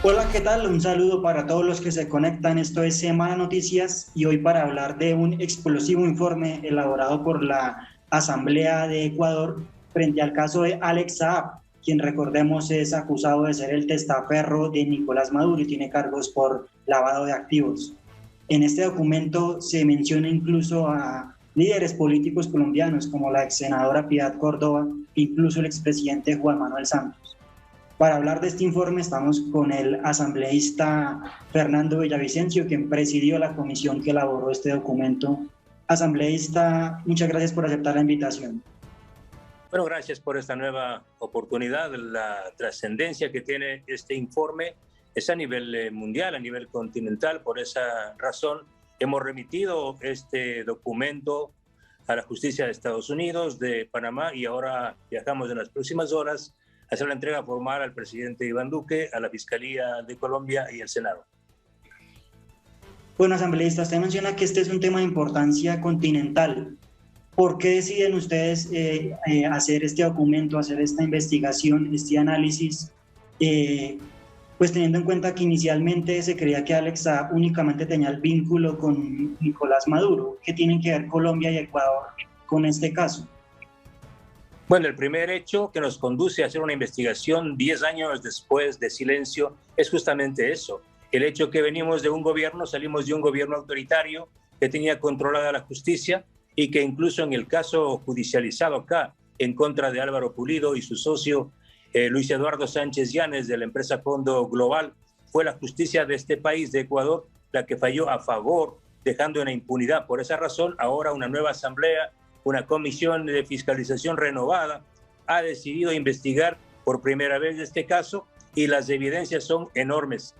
Hola, ¿qué tal? Un saludo para todos los que se conectan. Esto es Semana Noticias y hoy para hablar de un explosivo informe elaborado por la Asamblea de Ecuador frente al caso de Alex Saab, quien recordemos es acusado de ser el testaferro de Nicolás Maduro y tiene cargos por lavado de activos. En este documento se menciona incluso a líderes políticos colombianos como la ex senadora Piedad Córdoba e incluso el expresidente Juan Manuel Santos. Para hablar de este informe estamos con el asambleísta Fernando Villavicencio, quien presidió la comisión que elaboró este documento. Asambleísta, muchas gracias por aceptar la invitación. Bueno, gracias por esta nueva oportunidad. La trascendencia que tiene este informe es a nivel mundial, a nivel continental. Por esa razón hemos remitido este documento a la justicia de Estados Unidos, de Panamá, y ahora viajamos en las próximas horas a hacer la entrega formal al presidente Iván Duque, a la Fiscalía de Colombia y al Senado. Bueno, asambleísta, usted menciona que este es un tema de importancia continental. ¿Por qué deciden ustedes hacer este documento, hacer esta investigación, este análisis? Pues teniendo en cuenta que inicialmente se creía que Alex Saab únicamente tenía el vínculo con Nicolás Maduro. ¿Qué tienen que ver Colombia y Ecuador con este caso? Bueno, el primer hecho que nos conduce a hacer una investigación 10 años después de silencio es justamente eso. El hecho que venimos de un gobierno, salimos de un gobierno autoritario que tenía controlada la justicia y que incluso en el caso judicializado acá en contra de Álvaro Pulido y su socio Luis Eduardo Sánchez Llanes de la empresa Fondo Global, fue la justicia de este país, de Ecuador, la que falló a favor, dejando en la impunidad. Por esa razón, ahora una nueva asamblea, una comisión de fiscalización renovada, ha decidido investigar por primera vez este caso y las evidencias son enormes.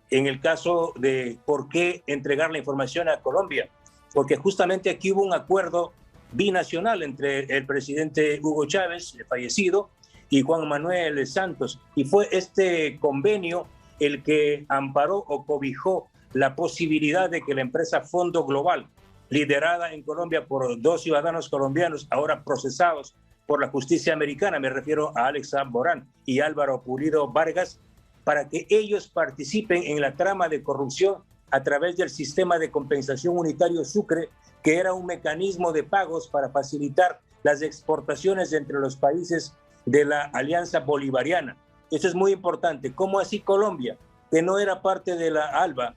En el caso de por qué entregar la información a Colombia, porque justamente aquí hubo un acuerdo binacional entre el presidente Hugo Chávez, fallecido, y Juan Manuel Santos, y fue este convenio el que amparó o cobijó la posibilidad de que la empresa Fondo Global, liderada en Colombia por 2 ciudadanos colombianos, ahora procesados por la justicia americana, me refiero a Alex Saab Morán y Álvaro Pulido Vargas, para que ellos participen en la trama de corrupción a través del sistema de compensación unitario Sucre, que era un mecanismo de pagos para facilitar las exportaciones entre los países de la Alianza Bolivariana. Eso es muy importante. ¿Cómo así Colombia, que no era parte de la ALBA,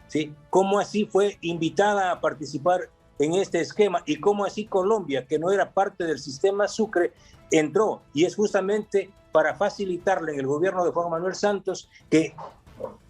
¿sí? ¿Cómo así fue invitada a participar en este esquema? ¿Y cómo así Colombia, que no era parte del sistema Sucre, entró? Y es justamente para facilitarle en el gobierno de Juan Manuel Santos que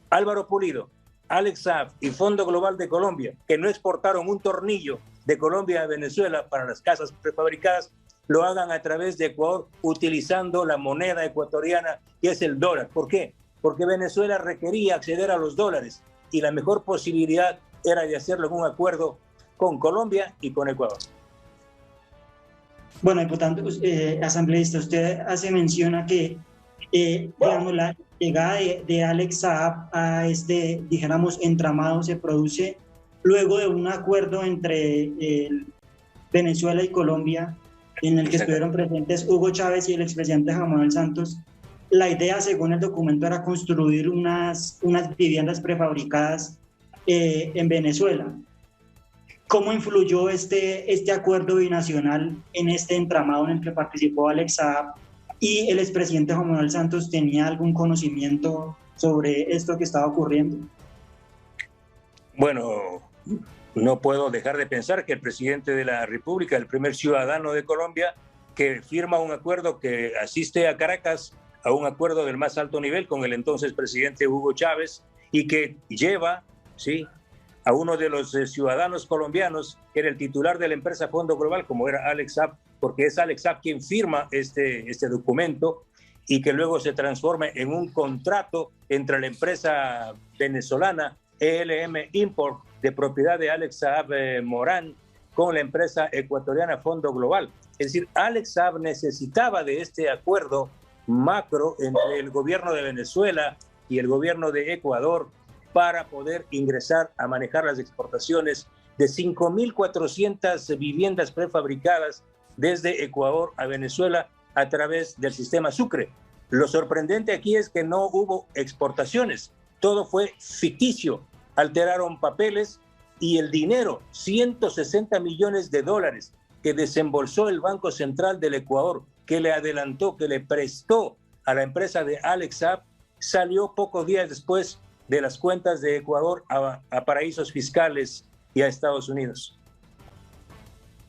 Álvaro Pulido, Alex Saab y Fondo Global de Colombia, que no exportaron un tornillo de Colombia a Venezuela para las casas prefabricadas, lo hagan a través de Ecuador utilizando la moneda ecuatoriana, que es el dólar. ¿Por qué? Porque Venezuela requería acceder a los dólares y la mejor posibilidad era de hacerlo en un acuerdo con Colombia y con Ecuador. Bueno, diputado, asambleísta, usted hace mención a que digamos, la llegada de Alex Saab a este, dijéramos, entramado se produce luego de un acuerdo entre Venezuela y Colombia, en el que estuvieron presentes Hugo Chávez y el expresidente Juan Manuel Santos. La idea, según el documento, era construir unas viviendas prefabricadas en Venezuela. ¿Cómo influyó este acuerdo binacional en este entramado en el que participó Alex Saab y el expresidente Juan Manuel Santos? ¿Tenía algún conocimiento sobre esto que estaba ocurriendo? Bueno, no puedo dejar de pensar que el presidente de la República, el primer ciudadano de Colombia, que firma un acuerdo, que asiste a Caracas a un acuerdo del más alto nivel con el entonces presidente Hugo Chávez y que lleva, ¿sí?, a uno de los ciudadanos colombianos, que era el titular de la empresa Fondo Global, como era Alex Saab, porque es Alex Saab quien firma este documento y que luego se transforma en un contrato entre la empresa venezolana ELM Import, de propiedad de Alex Saab Morán, con la empresa ecuatoriana Fondo Global. Es decir, Alex Saab necesitaba de este acuerdo macro entre el gobierno de Venezuela y el gobierno de Ecuador para poder ingresar a manejar las exportaciones de 5.400 viviendas prefabricadas desde Ecuador a Venezuela a través del sistema Sucre. Lo sorprendente aquí es que no hubo exportaciones, todo fue ficticio, alteraron papeles y el dinero, 160 millones de dólares que desembolsó el Banco Central del Ecuador, que le adelantó, que le prestó a la empresa de Alex Saab, salió pocos días después de las cuentas de Ecuador a paraísos fiscales y a Estados Unidos.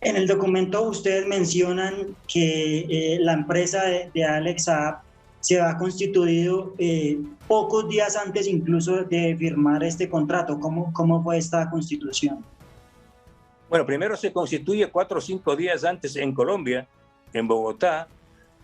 En el documento ustedes mencionan que la empresa de Alex Saab se ha constituido pocos días antes incluso de firmar este contrato. ¿Cómo fue esta constitución? Bueno, primero se constituye 4 o 5 días antes en Colombia, en Bogotá,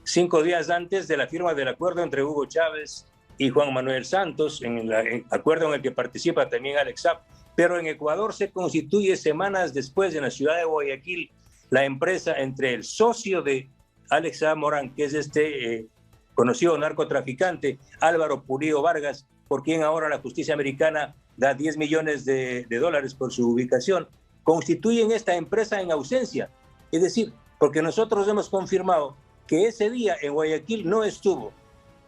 5 días antes de la firma del acuerdo entre Hugo Chávez y Juan Manuel Santos, en el acuerdo en el que participa también Alex Saab. Pero en Ecuador se constituye semanas después, en la ciudad de Guayaquil, la empresa entre el socio de Alex Saab Morán, que es este conocido narcotraficante, Álvaro Pulido Vargas, por quien ahora la justicia americana da 10 millones de dólares por su ubicación, constituyen esta empresa en ausencia. Es decir, porque nosotros hemos confirmado que ese día en Guayaquil no estuvo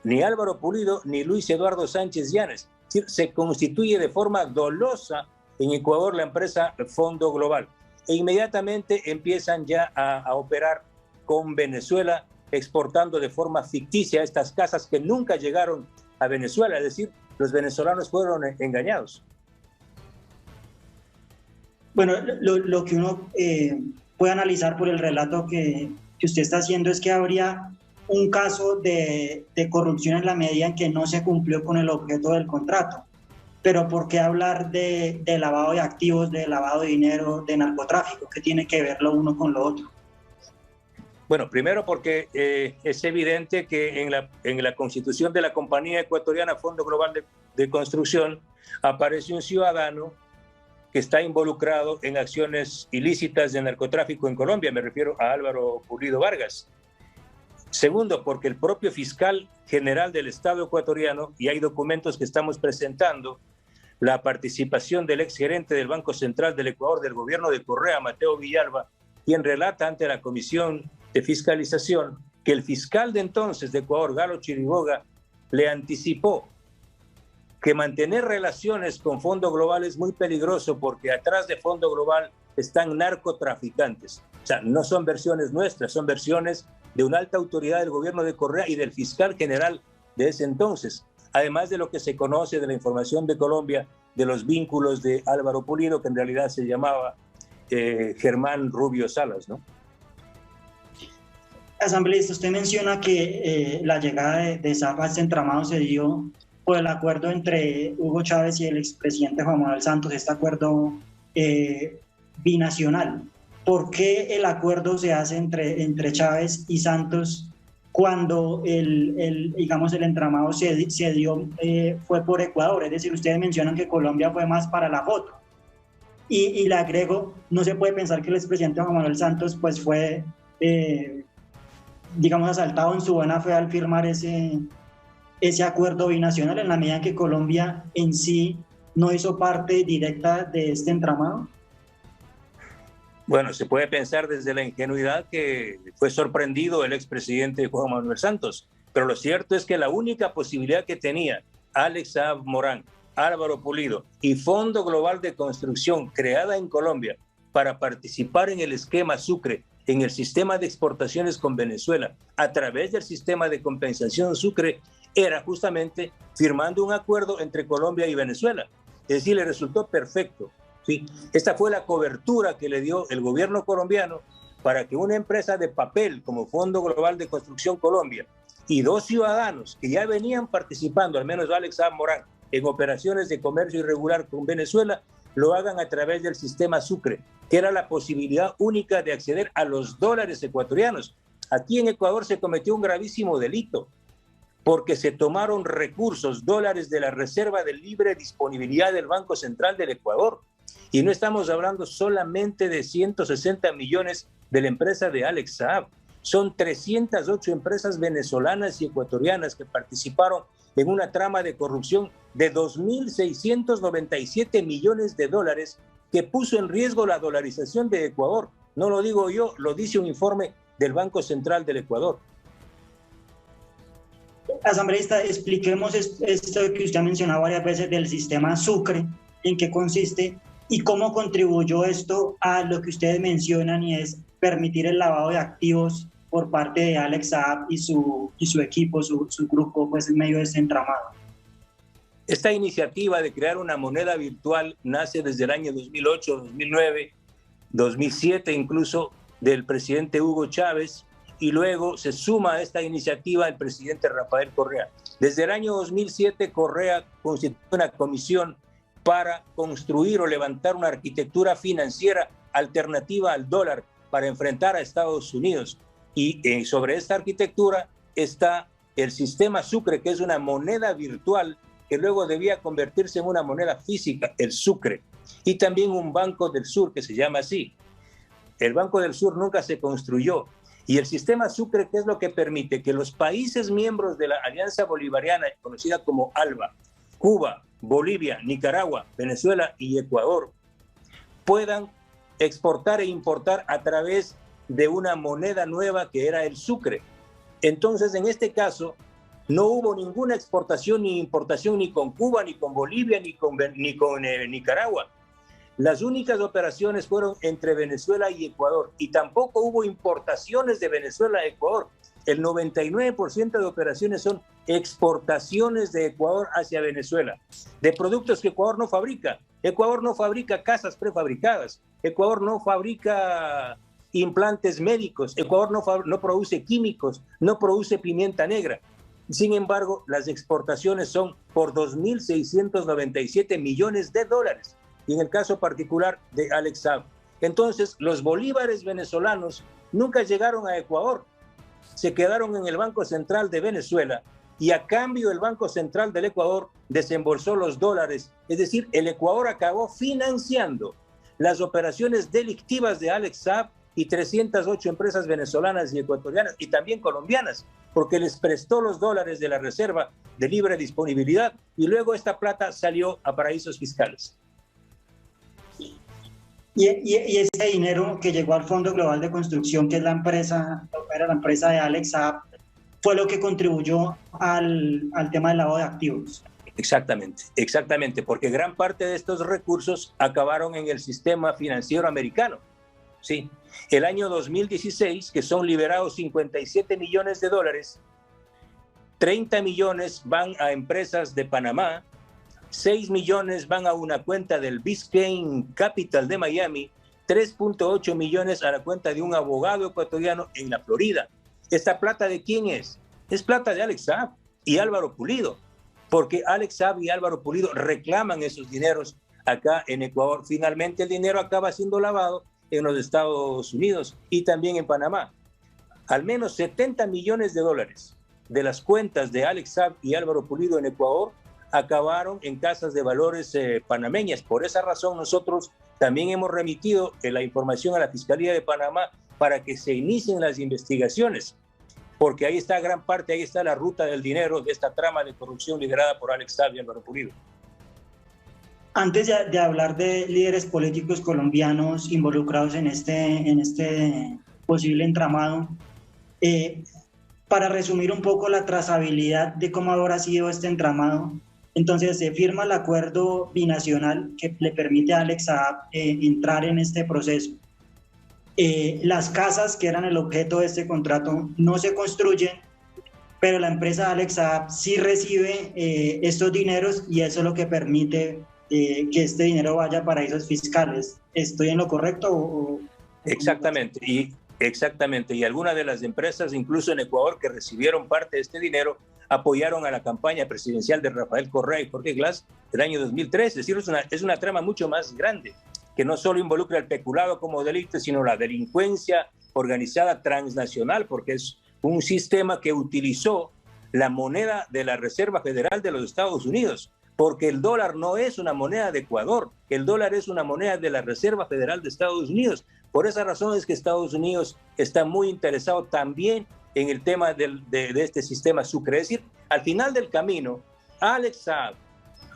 ni Álvaro Pulido ni Luis Eduardo Sánchez Llanes. Es decir, se constituye de forma dolosa en Ecuador la empresa Fondo Global e inmediatamente empiezan ya a operar con Venezuela, exportando de forma ficticia estas casas que nunca llegaron a Venezuela. Es decir, los venezolanos fueron engañados. Bueno, lo que uno puede analizar por el relato que usted está haciendo es que habría un caso de corrupción en la medida en que no se cumplió con el objeto del contrato. Pero ¿por qué hablar de lavado de activos, de lavado de dinero, de narcotráfico? ¿Qué tiene que ver lo uno con lo otro? Bueno, primero porque es evidente que en la constitución de la compañía ecuatoriana Fondo Global de Construcción aparece un ciudadano que está involucrado en acciones ilícitas de narcotráfico en Colombia. Me refiero a Álvaro Pulido Vargas. Segundo, porque el propio fiscal general del Estado ecuatoriano, y hay documentos que estamos presentando, la participación del exgerente del Banco Central del Ecuador, del gobierno de Correa, Mateo Villalba, quien relata ante la Comisión de Fiscalización que el fiscal de entonces de Ecuador, Galo Chiriboga, le anticipó que mantener relaciones con Fondo Global es muy peligroso porque atrás de Fondo Global están narcotraficantes. O sea, no son versiones nuestras, son versiones de una alta autoridad del gobierno de Correa y del fiscal general de ese entonces, además de lo que se conoce de la información de Colombia, de los vínculos de Álvaro Pulido, que en realidad se llamaba Germán Rubio Salas, ¿no? Asambleísta, usted menciona que la llegada de Saab a este entramado se dio por el acuerdo entre Hugo Chávez y el expresidente Juan Manuel Santos, este acuerdo binacional. ¿Por qué el acuerdo se hace entre Chávez y Santos cuando el entramado se dio fue por Ecuador? Es decir, ustedes mencionan que Colombia fue más para la foto. Y le agrego, no se puede pensar que el expresidente Juan Manuel Santos pues fue, asaltado en su buena fe al firmar ese acuerdo binacional, en la medida en que Colombia en sí no hizo parte directa de este entramado. Bueno, se puede pensar desde la ingenuidad que fue sorprendido el expresidente Juan Manuel Santos, pero lo cierto es que la única posibilidad que tenía Alex Saab Morán, Álvaro Pulido y Fondo Global de Construcción creada en Colombia para participar en el esquema Sucre, en el sistema de exportaciones con Venezuela, a través del sistema de compensación Sucre, era justamente firmando un acuerdo entre Colombia y Venezuela. Es decir, le resultó perfecto. ¿Sí? Esta fue la cobertura que le dio el gobierno colombiano para que una empresa de papel como Fondo Global de Construcción Colombia y 2 ciudadanos que ya venían participando, al menos Alex Saab Morán, en operaciones de comercio irregular con Venezuela, lo hagan a través del sistema Sucre, que era la posibilidad única de acceder a los dólares ecuatorianos. Aquí en Ecuador se cometió un gravísimo delito, porque se tomaron recursos, dólares de la reserva de libre disponibilidad del Banco Central del Ecuador. Y no estamos hablando solamente de 160 millones de la empresa de Alex Saab. Son 308 empresas venezolanas y ecuatorianas que participaron en una trama de corrupción de 2.697 millones de dólares que puso en riesgo la dolarización de Ecuador. No lo digo yo, lo dice un informe del Banco Central del Ecuador. Asambleísta, expliquemos esto que usted ha mencionado varias veces del sistema Sucre, en qué consiste y cómo contribuyó esto a lo que ustedes mencionan y es permitir el lavado de activos por parte de Alex Saab y su equipo, su grupo, pues en medio de este entramado. Esta iniciativa de crear una moneda virtual nace desde el año 2008, 2009, 2007 incluso, del presidente Hugo Chávez, y luego se suma a esta iniciativa el presidente Rafael Correa. Desde el año 2007, Correa constituyó una comisión para construir o levantar una arquitectura financiera alternativa al dólar para enfrentar a Estados Unidos. Y sobre esta arquitectura está el sistema Sucre, que es una moneda virtual que luego debía convertirse en una moneda física, el Sucre. Y también un Banco del Sur, que se llama así. El Banco del Sur nunca se construyó. Y el sistema Sucre, ¿qué es lo que permite? Que los países miembros de la Alianza Bolivariana, conocida como ALBA, Cuba, Bolivia, Nicaragua, Venezuela y Ecuador, puedan exportar e importar a través de una moneda nueva que era el Sucre. Entonces, en este caso, no hubo ninguna exportación ni importación ni con Cuba, ni con Bolivia, ni con Nicaragua. Las únicas operaciones fueron entre Venezuela y Ecuador y tampoco hubo importaciones de Venezuela a Ecuador. El 99% de operaciones son exportaciones de Ecuador hacia Venezuela, de productos que Ecuador no fabrica. Ecuador no fabrica casas prefabricadas, Ecuador no fabrica implantes médicos, Ecuador no produce químicos, no produce pimienta negra. Sin embargo, las exportaciones son por 2.697 millones de dólares. Y en el caso particular de Alex Saab. Entonces, los bolívares venezolanos nunca llegaron a Ecuador, se quedaron en el Banco Central de Venezuela y a cambio el Banco Central del Ecuador desembolsó los dólares. Es decir, el Ecuador acabó financiando las operaciones delictivas de Alex Saab y 308 empresas venezolanas y ecuatorianas y también colombianas, porque les prestó los dólares de la reserva de libre disponibilidad y luego esta plata salió a paraísos fiscales. Y ese dinero que llegó al Fondo Global de Construcción, que es era la empresa de Alex Saab, fue lo que contribuyó al tema del lavado de activos. Exactamente, porque gran parte de estos recursos acabaron en el sistema financiero americano. Sí, el año 2016, que son liberados 57 millones de dólares, 30 millones van a empresas de Panamá, 6 millones van a una cuenta del Biscayne Capital de Miami, 3.8 millones a la cuenta de un abogado ecuatoriano en la Florida. ¿Esta plata de quién es? Es plata de Alex Saab y Álvaro Pulido, porque Alex Saab y Álvaro Pulido reclaman esos dineros acá en Ecuador. Finalmente el dinero acaba siendo lavado en los Estados Unidos y también en Panamá. Al menos 70 millones de dólares de las cuentas de Alex Saab y Álvaro Pulido en Ecuador acabaron en casas de valores panameñas. Por esa razón nosotros también hemos remitido la información a la Fiscalía de Panamá para que se inicien las investigaciones, porque ahí está gran parte, ahí está la ruta del dinero de esta trama de corrupción liderada por Alex Saab y Álvaro Pulido. Antes de hablar de líderes políticos colombianos involucrados en este posible entramado, para resumir un poco la trazabilidad de cómo habrá sido este entramado, entonces se firma el acuerdo binacional que le permite a Alex Saab entrar en este proceso. Las casas que eran el objeto de este contrato no se construyen, pero la empresa de Alex Saab sí recibe estos dineros y eso es lo que permite que este dinero vaya a paraísos fiscales. ¿Estoy en lo correcto? Exactamente, y algunas de las empresas, incluso en Ecuador, que recibieron parte de este dinero, apoyaron a la campaña presidencial de Rafael Correa y Jorge Glass del año 2003. Es decir, es una trama mucho más grande, que no solo involucra el peculado como delito, sino la delincuencia organizada transnacional, porque es un sistema que utilizó la moneda de la Reserva Federal de los Estados Unidos, porque el dólar no es una moneda de Ecuador, el dólar es una moneda de la Reserva Federal de Estados Unidos. Por esa razón es que Estados Unidos está muy interesado también en el tema de este sistema Sucre. Es decir, al final del camino, Alex Saab,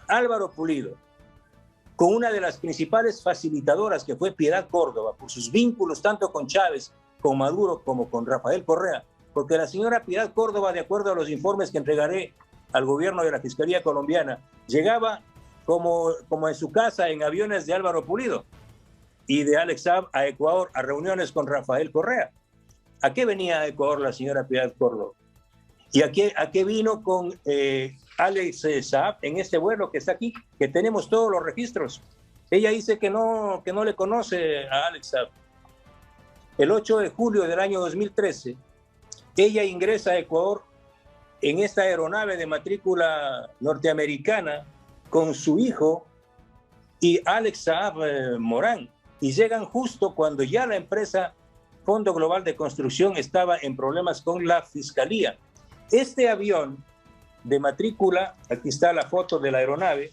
Álvaro Pulido, con una de las principales facilitadoras que fue Piedad Córdoba, por sus vínculos tanto con Chávez, con Maduro, como con Rafael Correa, porque la señora Piedad Córdoba, de acuerdo a los informes que entregaré al gobierno de la Fiscalía colombiana, llegaba como en su casa en aviones de Álvaro Pulido y de Alex Saab a Ecuador a reuniones con Rafael Correa. ¿A qué venía a Ecuador la señora Piedad Córdoba? ¿Y a qué vino con Alex Saab en este vuelo que está aquí, que tenemos todos los registros? Ella dice que no le conoce a Alex Saab. El 8 de julio del año 2013, ella ingresa a Ecuador en esta aeronave de matrícula norteamericana con su hijo y Alex Saab Morán, y llegan justo cuando ya la empresa Fondo Global de Construcción estaba en problemas con la Fiscalía. Este avión de matrícula, aquí está la foto de la aeronave,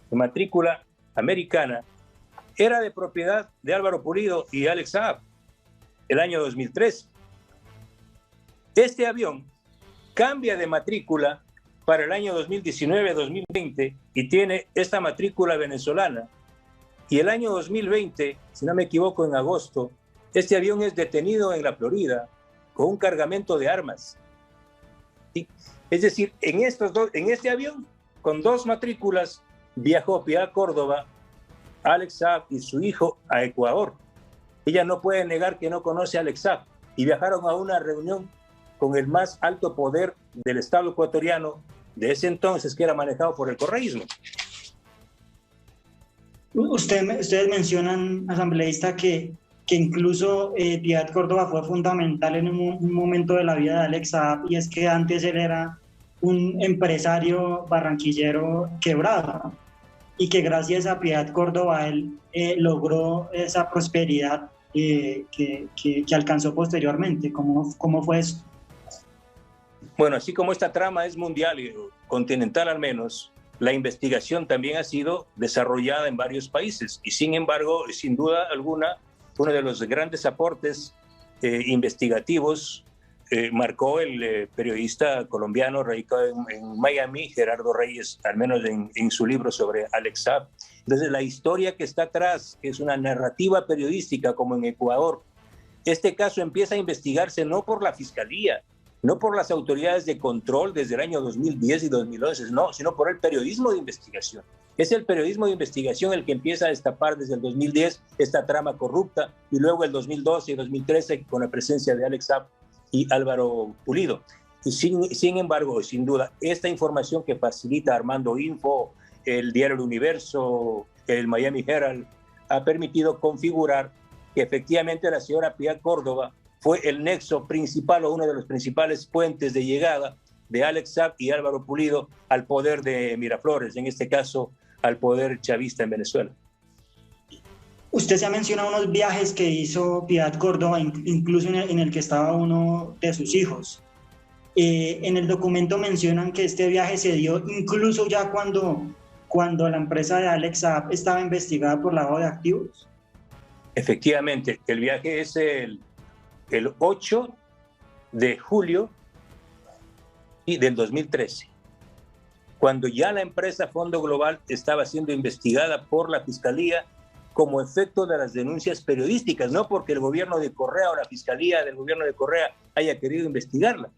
de matrícula americana, era de propiedad de Álvaro Pulido y Alex Saab, el año 2013. Este avión cambia de matrícula para el año 2019-2020 y tiene esta matrícula venezolana. Y el año 2020, si no me equivoco, en agosto, este avión es detenido en la Florida con un cargamento de armas. ¿Sí? Es decir, en este avión, con dos matrículas, viajó Piedad Córdoba, Alex Saab y su hijo a Ecuador. Ella no puede negar que no conoce a Alex Saab, y viajaron a una reunión con el más alto poder del Estado ecuatoriano de ese entonces, que era manejado por el correísmo. Ustedes mencionan, asambleísta, que incluso Piedad Córdoba fue fundamental en un momento de la vida de Alex Saab, y es que antes él era un empresario barranquillero quebrado, y que gracias a Piedad Córdoba él logró esa prosperidad que alcanzó posteriormente. ¿Cómo fue eso? Bueno, así como esta trama es mundial y continental al menos, la investigación también ha sido desarrollada en varios países, y sin embargo, sin duda alguna, uno de los grandes aportes investigativos marcó el periodista colombiano radicado en Miami, Gerardo Reyes, al menos en su libro sobre Alex Saab. Entonces, la historia que está atrás, que es una narrativa periodística como en Ecuador, este caso empieza a investigarse no por la Fiscalía, no por las autoridades de control desde el año 2010 y 2011, no, sino por el periodismo de investigación. Es el periodismo de investigación el que empieza a destapar desde el 2010 esta trama corrupta, y luego el 2012 y 2013 con la presencia de Alex Saab y Álvaro Pulido. Y sin embargo, sin duda, esta información que facilita Armando Info, el diario El Universo, el Miami Herald, ha permitido configurar que efectivamente la señora Piedad Córdoba fue el nexo principal o uno de los principales puentes de llegada de Alex Saab y Álvaro Pulido al poder de Miraflores, en este caso al poder chavista en Venezuela. Usted se ha mencionado unos viajes que hizo Piedad Córdoba, incluso en el que estaba uno de sus hijos. En el documento mencionan que este viaje se dio incluso ya cuando la empresa de Alex Saab estaba investigada por lavado de activos. Efectivamente, el viaje es el 8 de julio del 2013, cuando ya la empresa Fondo Global estaba siendo investigada por la Fiscalía como efecto de las denuncias periodísticas, no porque el gobierno de Correa o la Fiscalía del gobierno de Correa haya querido investigarla.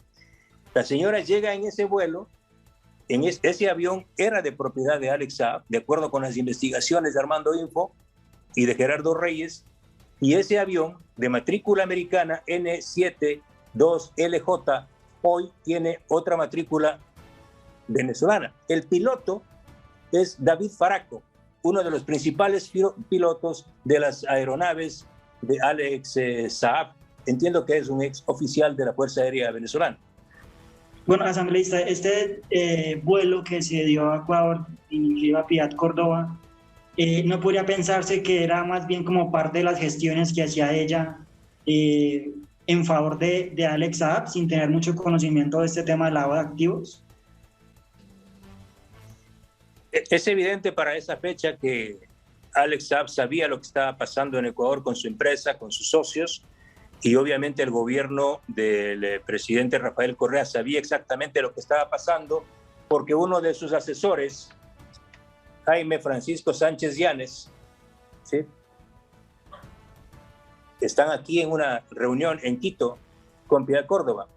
La señora llega en ese vuelo, ese avión era de propiedad de Alex Saab, de acuerdo con las investigaciones de Armando Info y de Gerardo Reyes, y ese avión de matrícula americana N72LJ hoy tiene otra matrícula venezolana. El piloto es David Faraco, uno de los principales pilotos de las aeronaves de Alex Saab. Entiendo que es un ex oficial de la Fuerza Aérea Venezolana. Bueno, asambleísta, este vuelo que se dio a Ecuador y que iba a Piedad Córdoba, ¿no podría pensarse que era más bien como parte de las gestiones que hacía ella en favor de Alex Saab, sin tener mucho conocimiento de este tema de lavado de activos? Es evidente para esa fecha que Alex Saab sabía lo que estaba pasando en Ecuador con su empresa, con sus socios, y obviamente el gobierno del presidente Rafael Correa sabía exactamente lo que estaba pasando, porque uno de sus asesores, Jaime Francisco Sánchez Llanes, ¿sí?, están aquí en una reunión en Quito con Piedad Córdoba.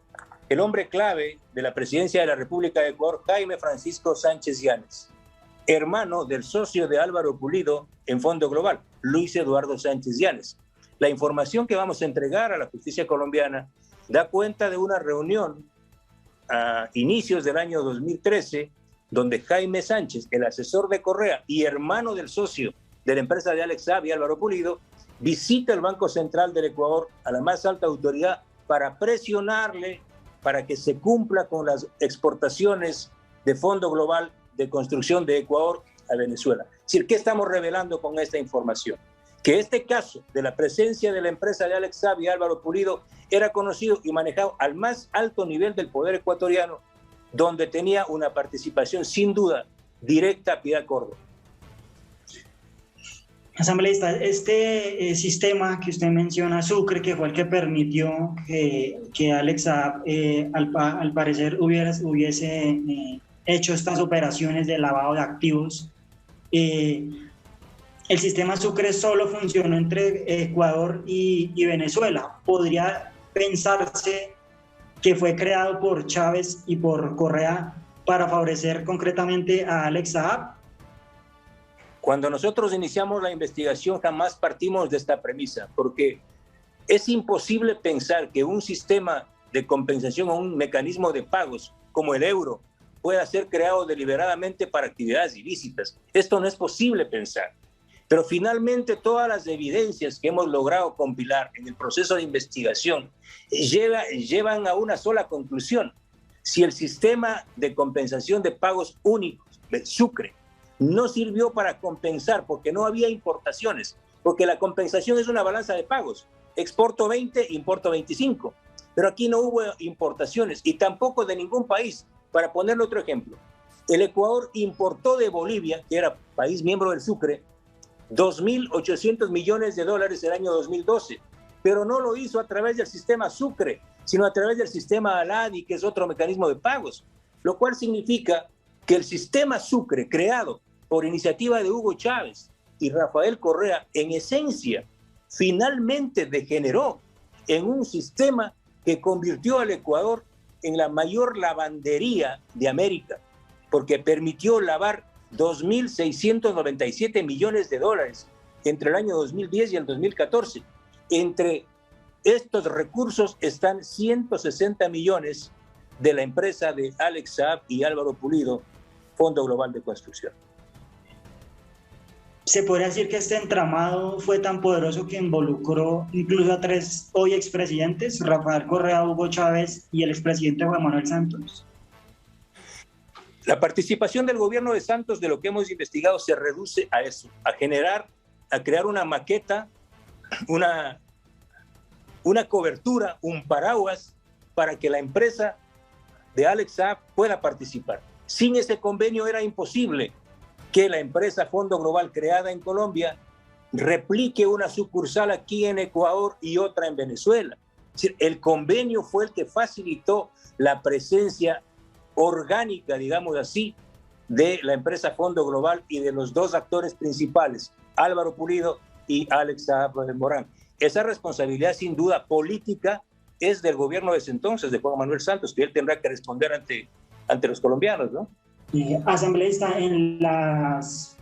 El hombre clave de la presidencia de la República de Ecuador, Jaime Francisco Sánchez Yanes, hermano del socio de Álvaro Pulido en Fondo Global, Luis Eduardo Sánchez Yanes. La información que vamos a entregar a la justicia colombiana da cuenta de una reunión a inicios del año 2013, donde Jaime Sánchez, el asesor de Correa y hermano del socio de la empresa de Alex Saab y Álvaro Pulido, visita el Banco Central del Ecuador, a la más alta autoridad, para presionarle para que se cumpla con las exportaciones de Fondo Global de Construcción de Ecuador a Venezuela. Es decir, ¿qué estamos revelando con esta información? Que este caso de la presencia de la empresa de Alex Saab y Álvaro Pulido era conocido y manejado al más alto nivel del poder ecuatoriano, donde tenía una participación sin duda directa Piedad Córdoba. Asambleísta, este sistema que usted menciona, Sucre, que fue el que permitió que Alex Saab, al parecer, hubiese hecho estas operaciones de lavado de activos, el sistema Sucre solo funcionó entre Ecuador y Venezuela. ¿Podría pensarse que fue creado por Chávez y por Correa para favorecer concretamente a Alex Saab? Cuando nosotros iniciamos la investigación jamás partimos de esta premisa, porque es imposible pensar que un sistema de compensación o un mecanismo de pagos como el euro pueda ser creado deliberadamente para actividades ilícitas. Esto no es posible pensar. Pero finalmente todas las evidencias que hemos logrado compilar en el proceso de investigación llevan a una sola conclusión. Si el sistema de compensación de pagos únicos, de Sucre, no sirvió para compensar porque no había importaciones, porque la compensación es una balanza de pagos. Exporto 20, importo 25. Pero aquí no hubo importaciones y tampoco de ningún país. Para ponerle otro ejemplo, el Ecuador importó de Bolivia, que era país miembro del Sucre, 2.800 millones de dólares el año 2012, pero no lo hizo a través del sistema Sucre, sino a través del sistema ALADI, que es otro mecanismo de pagos, lo cual significa que el sistema Sucre, creado por iniciativa de Hugo Chávez y Rafael Correa, en esencia, finalmente degeneró en un sistema que convirtió al Ecuador en la mayor lavandería de América, porque permitió lavar 2.697 millones de dólares entre el año 2010 y el 2014. Entre estos recursos están 160 millones de la empresa de Alex Saab y Álvaro Pulido, Fondo Global de Construcción. ¿Se podría decir que este entramado fue tan poderoso que involucró incluso a 3 hoy expresidentes, Rafael Correa, Hugo Chávez y el expresidente Juan Manuel Santos? La participación del gobierno de Santos, de lo que hemos investigado, se reduce a eso, a crear una maqueta, una cobertura, un paraguas para que la empresa de Alex Saab pueda participar. Sin ese convenio era imposible que la empresa Fondo Global creada en Colombia replique una sucursal aquí en Ecuador y otra en Venezuela. Es decir, el convenio fue el que facilitó la presencia orgánica, digamos así, de la empresa Fondo Global y de los dos actores principales, Álvaro Pulido y Alex Saab Morán. Esa responsabilidad, sin duda política, es del gobierno de ese entonces, de Juan Manuel Santos, que él tendrá que responder ante los colombianos, ¿no? Asambleísta, en las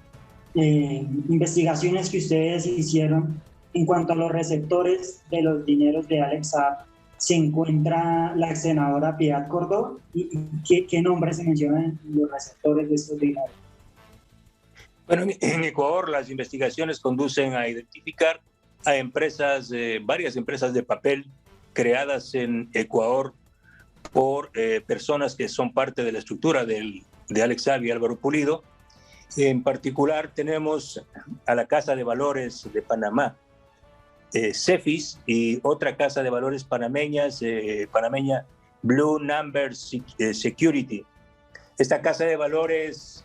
investigaciones que ustedes hicieron en cuanto a los receptores de los dineros de Alex Saab, ¿se encuentra la ex senadora Piedad Córdoba? ¿Y qué nombres se mencionan en los receptores de estos dineros? Bueno, en Ecuador las investigaciones conducen a identificar a empresas, varias empresas de papel creadas en Ecuador por personas que son parte de la estructura de Alex Saab y Álvaro Pulido. En particular tenemos a la Casa de Valores de Panamá, CEFIS, y otra Casa de Valores panameña Blue Number Security. Esta Casa de Valores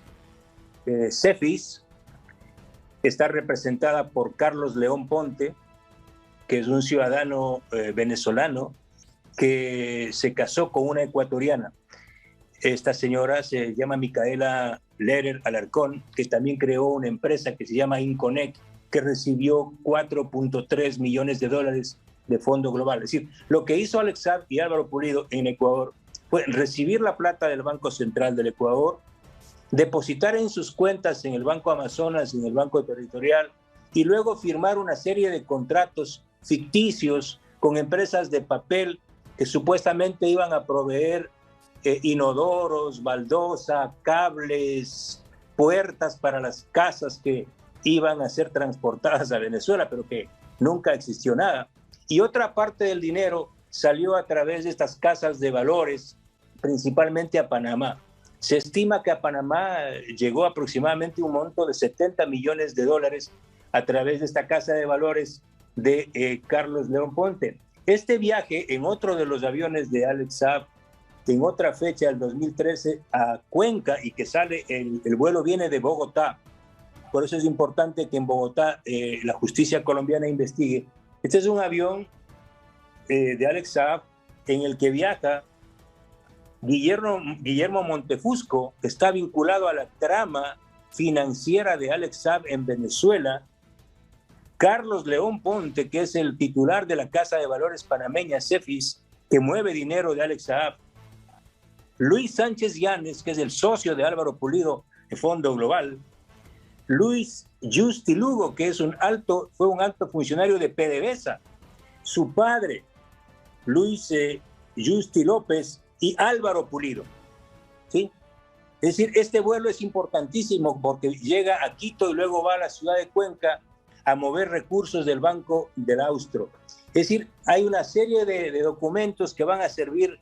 CEFIS está representada por Carlos León Ponte, que es un ciudadano venezolano que se casó con una ecuatoriana. Esta señora se llama Micaela Lerer Alarcón, que también creó una empresa que se llama Inconec, que recibió $4.3 millones de Fondo Global. Es decir, lo que hizo Alex Saab y Álvaro Pulido en Ecuador fue recibir la plata del Banco Central del Ecuador, depositar en sus cuentas en el Banco Amazonas, en el Banco Territorial, y luego firmar una serie de contratos ficticios con empresas de papel que supuestamente iban a proveer inodoros, baldosa, cables, puertas para las casas que iban a ser transportadas a Venezuela, pero que nunca existió nada. Y otra parte del dinero salió a través de estas casas de valores, principalmente a Panamá. Se estima que a Panamá llegó aproximadamente un monto de $70 millones a través de esta casa de valores de Carlos León Ponte. Este viaje en otro de los aviones de Alex Saab, en otra fecha del 2013 a Cuenca, y que sale, el vuelo viene de Bogotá. Por eso es importante que en Bogotá la justicia colombiana investigue. Este es un avión de Alex Saab en el que viaja Guillermo Montefusco, que está vinculado a la trama financiera de Alex Saab en Venezuela, Carlos León Ponte, que es el titular de la Casa de Valores panameña CEFIS, que mueve dinero de Alex Saab, Luis Sánchez Llanes, que es el socio de Álvaro Pulido de Fondo Global, Luis Justi Lugo, que fue un alto funcionario de PDVSA, su padre, Luis Justi López, y Álvaro Pulido, ¿sí? Es decir, este vuelo es importantísimo porque llega a Quito y luego va a la ciudad de Cuenca a mover recursos del Banco del Austro. Es decir, hay una serie de documentos que van a servir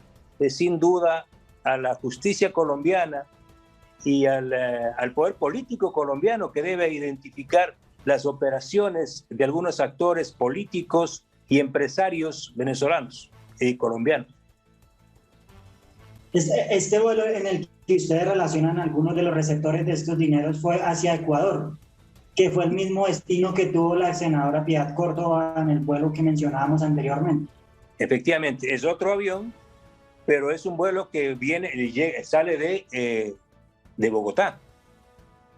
sin duda a la justicia colombiana y al poder político colombiano, que debe identificar las operaciones de algunos actores políticos y empresarios venezolanos y colombianos. Este vuelo en el que ustedes relacionan algunos de los receptores de estos dineros fue hacia Ecuador, que fue el mismo destino que tuvo la senadora Piedad Córdoba en el vuelo que mencionábamos anteriormente. Efectivamente, es otro avión, pero es un vuelo que sale de Bogotá,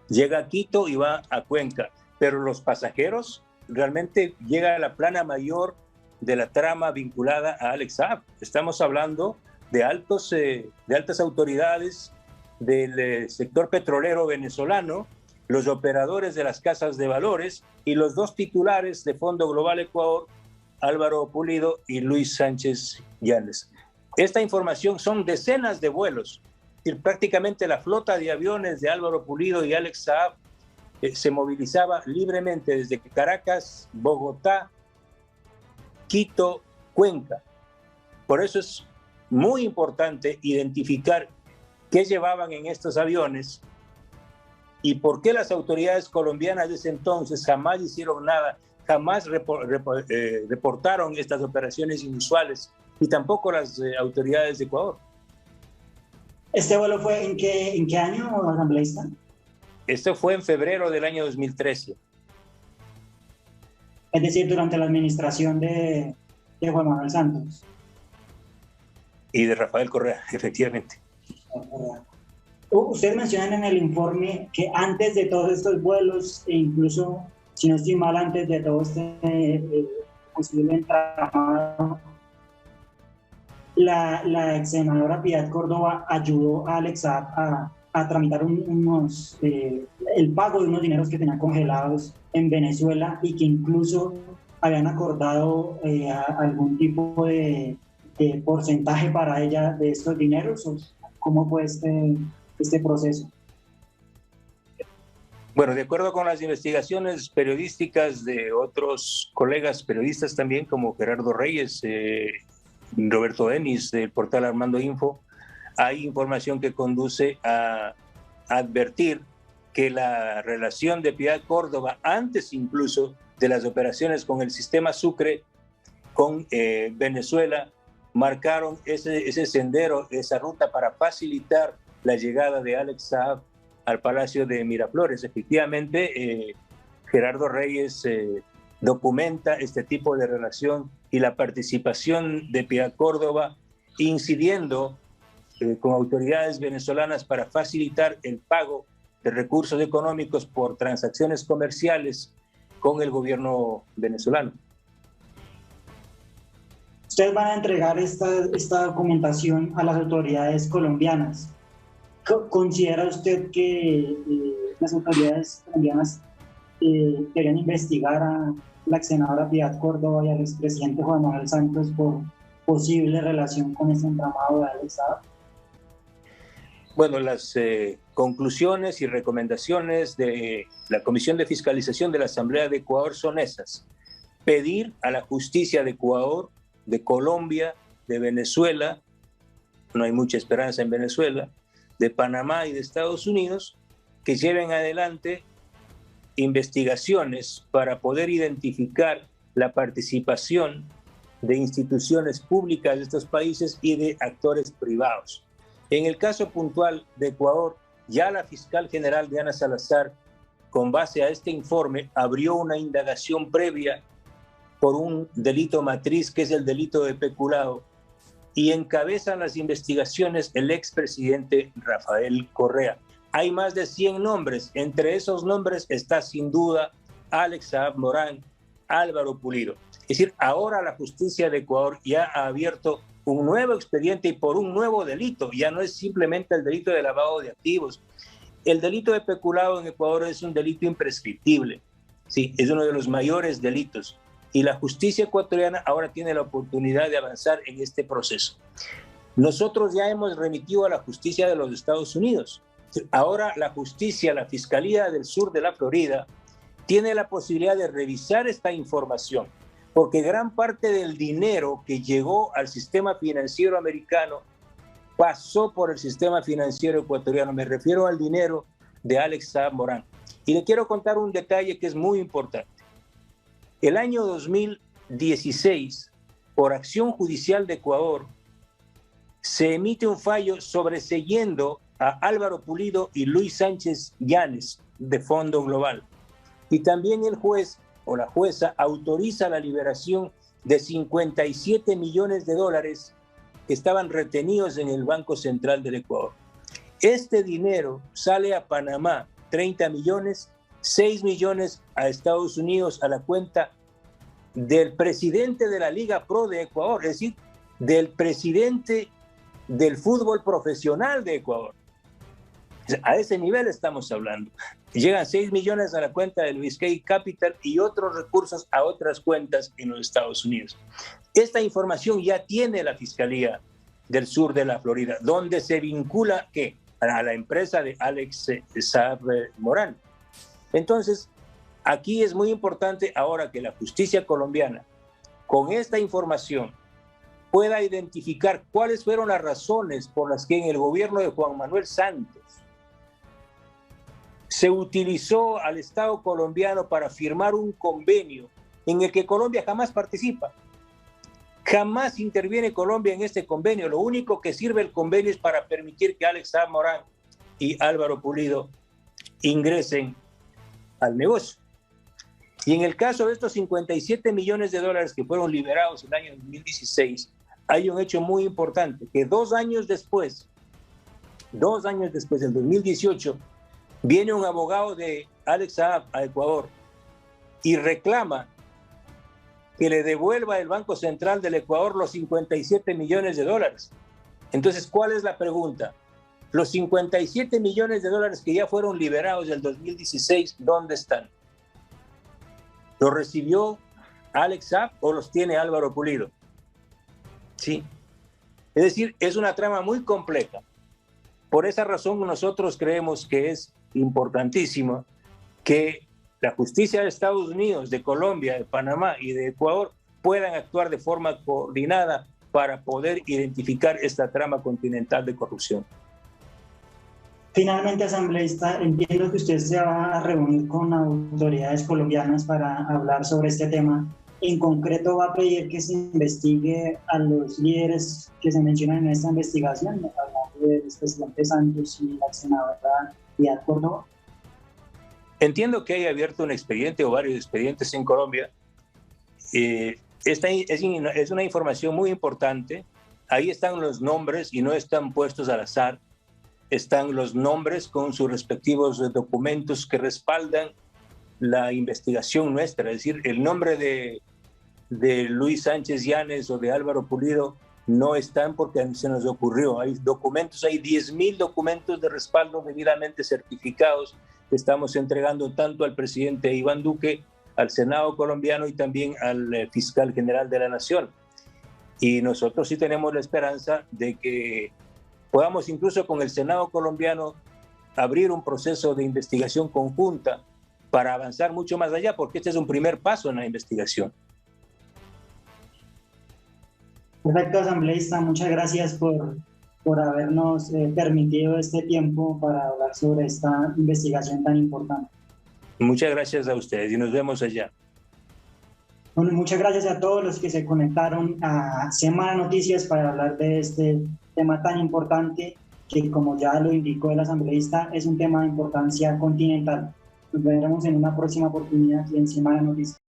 llega a Quito y va a Cuenca, pero los pasajeros realmente llegan a la plana mayor de la trama vinculada a Alex Saab. Estamos hablando de altas autoridades del sector petrolero venezolano, los operadores de las casas de valores y los dos titulares de Fondo Global Ecuador, Álvaro Pulido y Luis Sánchez Llanes. Esta información son decenas de vuelos. Y prácticamente la flota de aviones de Álvaro Pulido y Alex Saab se movilizaba libremente desde Caracas, Bogotá, Quito, Cuenca. Por eso es muy importante identificar qué llevaban en estos aviones y por qué las autoridades colombianas de ese entonces jamás hicieron nada, jamás reportaron estas operaciones inusuales, y tampoco las autoridades de Ecuador. ¿Este vuelo fue en qué año, asambleísta? Esto fue en febrero del año 2013. Es decir, durante la administración de Juan Manuel Santos. Y de Rafael Correa, efectivamente. Ustedes mencionan en el informe que antes de todos estos vuelos, e incluso, si no estoy mal, antes de todo este posible entramado, la ex senadora Piedad Córdoba ayudó a Alex Saab a tramitar el pago de unos dineros que tenían congelados en Venezuela y que incluso habían acordado algún tipo de porcentaje para ella de estos dineros. ¿Cómo fue este proceso? Bueno, de acuerdo con las investigaciones periodísticas de otros colegas periodistas también, como Gerardo Reyes, Roberto Denis del portal Armando Info, hay información que conduce a advertir que la relación de Piedad Córdoba, antes incluso de las operaciones con el sistema Sucre, con Venezuela, marcaron ese sendero, esa ruta para facilitar la llegada de Alex Saab al Palacio de Miraflores. Efectivamente, Gerardo Reyes documenta este tipo de relación y la participación de Piedad Córdoba incidiendo con autoridades venezolanas para facilitar el pago de recursos económicos por transacciones comerciales con el gobierno venezolano. Ustedes van a entregar esta documentación a las autoridades colombianas. ¿Considera usted que las autoridades colombianas deberían investigar a la ex senadora Piedad Córdoba y al expresidente Juan Manuel Santos por posible relación con este entramado de Alex Saab? Bueno, las conclusiones y recomendaciones de la Comisión de Fiscalización de la Asamblea de Ecuador son esas. Pedir a la justicia de Ecuador, de Colombia, de Venezuela, no hay mucha esperanza en Venezuela, de Panamá y de Estados Unidos, que lleven adelante investigaciones para poder identificar la participación de instituciones públicas de estos países y de actores privados. En el caso puntual de Ecuador, ya la fiscal general Diana Salazar, con base a este informe, abrió una indagación previa por un delito matriz, que es el delito de peculado, y encabezan las investigaciones el expresidente Rafael Correa. Hay más de 100 nombres. Entre esos nombres está sin duda Alex Saab Morán, Álvaro Pulido. Es decir, ahora la justicia de Ecuador ya ha abierto un nuevo expediente y por un nuevo delito. Ya no es simplemente el delito de lavado de activos. El delito de peculado en Ecuador es un delito imprescriptible. Sí, es uno de los mayores delitos. Y la justicia ecuatoriana ahora tiene la oportunidad de avanzar en este proceso. Nosotros ya hemos remitido a la justicia de los Estados Unidos. Ahora la justicia, la Fiscalía del Sur de la Florida, tiene la posibilidad de revisar esta información, porque gran parte del dinero que llegó al sistema financiero americano pasó por el sistema financiero ecuatoriano. Me refiero al dinero de Alex Saab Morán. Y le quiero contar un detalle que es muy importante. El año 2016, por acción judicial de Ecuador, se emite un fallo sobreseyendo a Álvaro Pulido y Luis Sánchez Llanes de Fondo Global. Y también el juez o la jueza autoriza la liberación de 57 millones de dólares que estaban retenidos en el Banco Central del Ecuador. Este dinero sale a Panamá, 30 millones, 6 millones a Estados Unidos a la cuenta del presidente de la Liga Pro de Ecuador, es decir, del presidente del fútbol profesional de Ecuador. A ese nivel estamos hablando. Llegan 6 millones a la cuenta del Biscay Capital y otros recursos a otras cuentas en los Estados Unidos. Esta información ya tiene la Fiscalía del Sur de la Florida, donde se vincula ¿qué? A la empresa de Alex Saab Morán. Entonces, aquí es muy importante ahora que la justicia colombiana, con esta información, pueda identificar cuáles fueron las razones por las que en el gobierno de Juan Manuel Santos se utilizó al Estado colombiano para firmar un convenio en el que Colombia jamás participa. Jamás interviene Colombia en este convenio. Lo único que sirve el convenio es para permitir que Alex Saab Morán y Álvaro Pulido ingresen al negocio. Y en el caso de estos 57 millones de dólares que fueron liberados en el año 2016, hay un hecho muy importante, que 2 años después, del 2018, viene un abogado de Alex Saab a Ecuador y reclama que le devuelva el Banco Central del Ecuador los 57 millones de dólares. Entonces, ¿cuál es la pregunta? Los 57 millones de dólares que ya fueron liberados del 2016, ¿dónde están? ¿Los recibió Alex Saab o los tiene Álvaro Pulido? Sí. Es decir, es una trama muy compleja. Por esa razón nosotros creemos que es importantísimo que la justicia de Estados Unidos, de Colombia, de Panamá y de Ecuador puedan actuar de forma coordinada para poder identificar esta trama continental de corrupción. Finalmente, asambleísta, entiendo que usted se va a reunir con autoridades colombianas para hablar sobre este tema. En concreto, va a pedir que se investigue a los líderes que se mencionan en esta investigación, hablando del expresidente Santos y la senadora Piedad Córdoba. Entiendo que hay abierto un expediente o varios expedientes en Colombia. Esta es una información muy importante. Ahí están los nombres y no están puestos al azar. Están los nombres con sus respectivos documentos que respaldan la investigación nuestra. Es decir, el nombre de de Luis Sánchez Llanes o de Álvaro Pulido no están porque se nos ocurrió. Hay documentos, hay 10.000 documentos de respaldo debidamente certificados que estamos entregando tanto al presidente Iván Duque, al Senado colombiano y también al fiscal general de la Nación. Y nosotros sí tenemos la esperanza de que podamos incluso con el Senado colombiano abrir un proceso de investigación conjunta para avanzar mucho más allá, porque este es un primer paso en la investigación. Perfecto, asambleísta, muchas gracias por habernos permitido este tiempo para hablar sobre esta investigación tan importante. Muchas gracias a ustedes y nos vemos allá. Bueno, muchas gracias a todos los que se conectaron a Semana Noticias para hablar de este tema tan importante que, como ya lo indicó el asambleísta, es un tema de importancia continental. Nos veremos en una próxima oportunidad aquí en Semana Noticias.